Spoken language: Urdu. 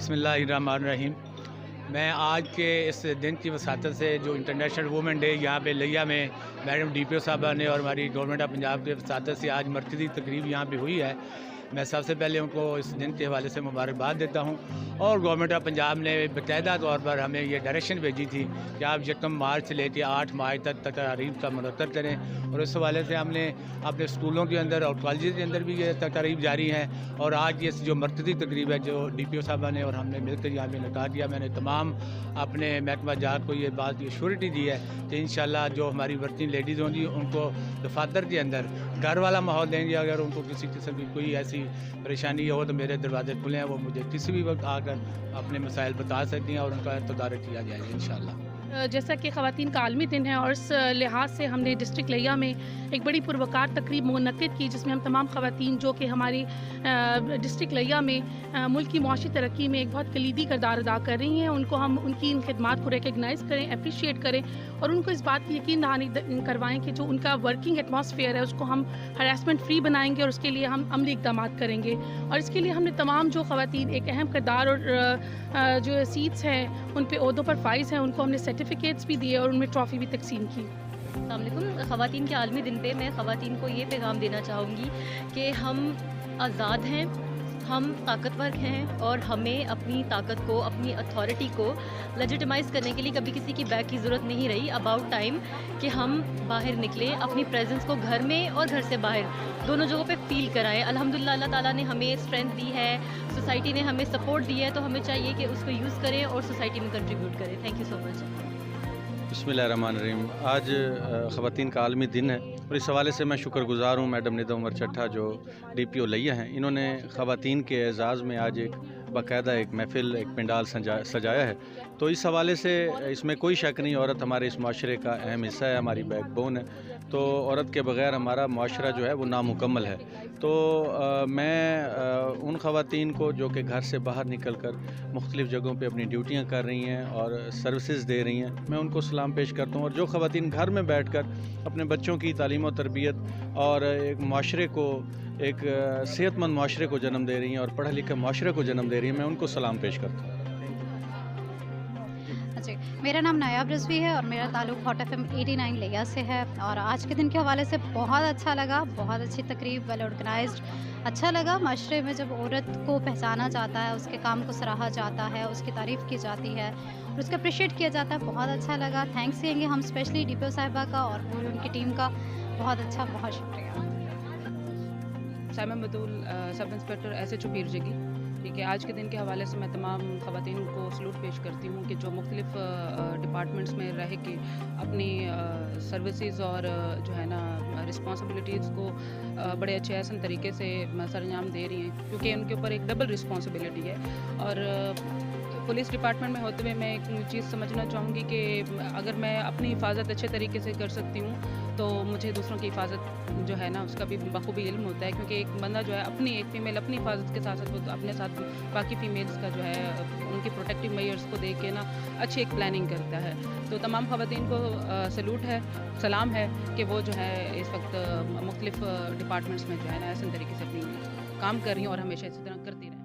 بسم اللہ الرحمن الرحیم۔ میں آج کے اس دن کی وساطت سے جو انٹرنیشنل وومن ڈے یہاں پہ لیا میں میڈم ڈی پی او صاحبہ نے اور ہماری گورنمنٹ آف پنجاب کے وساطت سے آج مرکزی تقریب یہاں پہ ہوئی ہے، میں سب سے پہلے ان کو اس دن کے حوالے سے مبارکباد دیتا ہوں۔ اور گورنمنٹ آف پنجاب نے باقاعدہ طور پر ہمیں یہ ڈائریکشن بھیجی تھی کہ آپ 1 مارچ سے لے کے 8 مارچ تک تقاریب کا منعقد کریں، اور اس حوالے سے ہم نے اپنے اسکولوں کے اندر اور کالجز کے اندر بھی یہ تقاریب جاری ہیں۔ اور آج یہ جو مرکزی تقریب ہے جو ڈی پی او صاحبہ نے اور ہم نے مل کر یہاں پہ انعقاد کیا، میں نے تمام اپنے محکمہ جات کو یہ بات ایشورٹی دی ہے کہ انشاءاللہ جو ہماری ورکنگ لیڈیز ہوں گی ان کو دفاتر کے اندر گھر والا ماحول دیں گے۔ اگر ان کو کسی قسم کی کوئی ایسی پریشانی ہو تو میرے دروازے کھلے ہیں، وہ مجھے کسی بھی وقت آ کر اپنے مسائل بتا سکتی ہیں اور ان کا تدارک کیا جائے گا انشاءاللہ۔ جیسا کہ خواتین کا عالمی دن ہے اور اس لحاظ سے ہم نے ڈسٹرکٹ لیا میں ایک بڑی پروقار تقریب منعقد کی، جس میں ہم تمام خواتین جو کہ ہماری ڈسٹرکٹ لیا میں ملک کی معاشی ترقی میں ایک بہت کلیدی کردار ادا کر رہی ہیں، ان کو ہم ان کی ان خدمات کو ریکگنائز کریں، اپریشیٹ کریں اور ان کو اس بات کی یقین دہانی کروائیں کہ جو ان کا ورکنگ ایٹماسفیئر ہے اس کو ہم ہراسمنٹ فری بنائیں گے اور اس کے لیے ہم عملی اقدامات کریں گے۔ اور اس کے لیے ہم نے تمام جو خواتین ایک اہم کردار اور جو سیٹس ہیں ان پہ عہدوں پر فائز ہیں ان کو ہم نے سرٹیفکیٹس بھی دیے اور ان میں ٹرافی بھی تقسیم کی۔ السلام علیکم۔ خواتین کے عالمی دن پہ میں خواتین کو یہ پیغام دینا چاہوں گی کہ ہم آزاد ہیں، ہم طاقتور ہیں اور ہمیں اپنی طاقت کو، اپنی اتھارٹی کو لیجیٹمائز کرنے کے لیے کبھی کسی کی بیک کی ضرورت نہیں رہی۔ اباؤٹ ٹائم کہ ہم باہر نکلیں، اپنی پریزنس کو گھر میں اور گھر سے باہر دونوں جگہوں پہ فیل کرائیں۔ الحمدللہ اللہ تعالیٰ نے ہمیں اسٹرینتھ دی ہے، سوسائٹی نے ہمیں سپورٹ دی ہے، تو ہمیں چاہیے کہ اس کو یوز کریں اور سوسائٹی میں کنٹریبیوٹ کریں۔ تھینک یو سو مچ۔ بسم اللہ الرحمن الرحیم۔ آج خواتین کا عالمی دن ہے اور اس حوالے سے میں شکر گزار ہوں میڈم ندا عمر چٹھا جو ڈی پی او لیا ہیں، انہوں نے خواتین کے اعزاز میں آج ایک باقاعدہ ایک محفل، ایک پنڈال سجایا ہے۔ تو اس حوالے سے اس میں کوئی شک نہیں، عورت ہمارے اس معاشرے کا اہم حصہ ہے، ہماری بیک بون ہے، تو عورت کے بغیر ہمارا معاشرہ جو ہے وہ نامکمل ہے۔ تو میں ان خواتین کو جو کہ گھر سے باہر نکل کر مختلف جگہوں پہ اپنی ڈیوٹیاں کر رہی ہیں اور سروسز دے رہی ہیں، میں ان کو سلام پیش کرتا ہوں۔ اور جو خواتین گھر میں بیٹھ کر اپنے بچوں کی تعلیم و تربیت اور ایک معاشرے کو، ایک صحت مند معاشرے کو جنم دے رہی ہیں اور پڑھے لکھے معاشرے کو جنم دے رہی ہیں، میں ان کو سلام پیش کرتا ہوں۔ جی، میرا نام نایاب رضوی ہے اور میرا تعلق ہاٹ ایف ایم 89 لیا سے ہے، اور آج کے دن کے حوالے سے بہت اچھا لگا، بہت اچھی تقریب، ویل آرگنائزڈ، اچھا لگا۔ معاشرے میں جب عورت کو پہچانا جاتا ہے، اس کے کام کو سراہا جاتا ہے، اس کی تعریف کی جاتی ہے اور اس کا اپریشیٹ کیا جاتا ہے، بہت اچھا لگا۔ تھینکس کہیں گے ہم اسپیشلی ڈی پی او صاحبہ کا اور پوری ان کی ٹیم کا، بہت اچھا، بہت شکریہ۔ Saima Batool, sub inspector S H O Pir Jaggi. ٹھیک ہے، آج کے دن کے حوالے سے میں تمام خواتین کو سلوٹ پیش کرتی ہوں کہ جو مختلف ڈپارٹمنٹس میں رہ کے اپنی سروسز اور جو ہے نا رسپانسبلٹیز کو بڑے اچھے احسن طریقے سے سر انجام دے رہی ہیں، کیونکہ ان کے اوپر ایک ڈبل رسپانسبلٹی ہے۔ اور پولیس ڈپارٹمنٹ میں ہوتے ہوئے میں ایک چیز سمجھنا چاہوں گی کہ اگر میں اپنی حفاظت اچھے طریقے سے کر سکتی ہوں تو مجھے دوسروں کی حفاظت جو ہے نا اس کا بھی بخوبی علم ہوتا ہے، کیونکہ ایک بندہ جو ہے اپنی، ایک فیمیل اپنی حفاظت کے ساتھ ساتھ وہ اپنے ساتھ باقی فیمیلز کا جو ہے ان کی پروٹیکٹیو میئرس کو دیکھ کے نا اچھی ایک پلاننگ کرتا ہے۔ تو تمام خواتین کو سلوٹ ہے، سلام ہے کہ وہ جو ہے اس وقت مختلف ڈپارٹمنٹس میں جو ہے نا احسن طریقے سے اپنی کام کر رہی ہیں اور ہمیشہ اسی طرح کرتی رہیں۔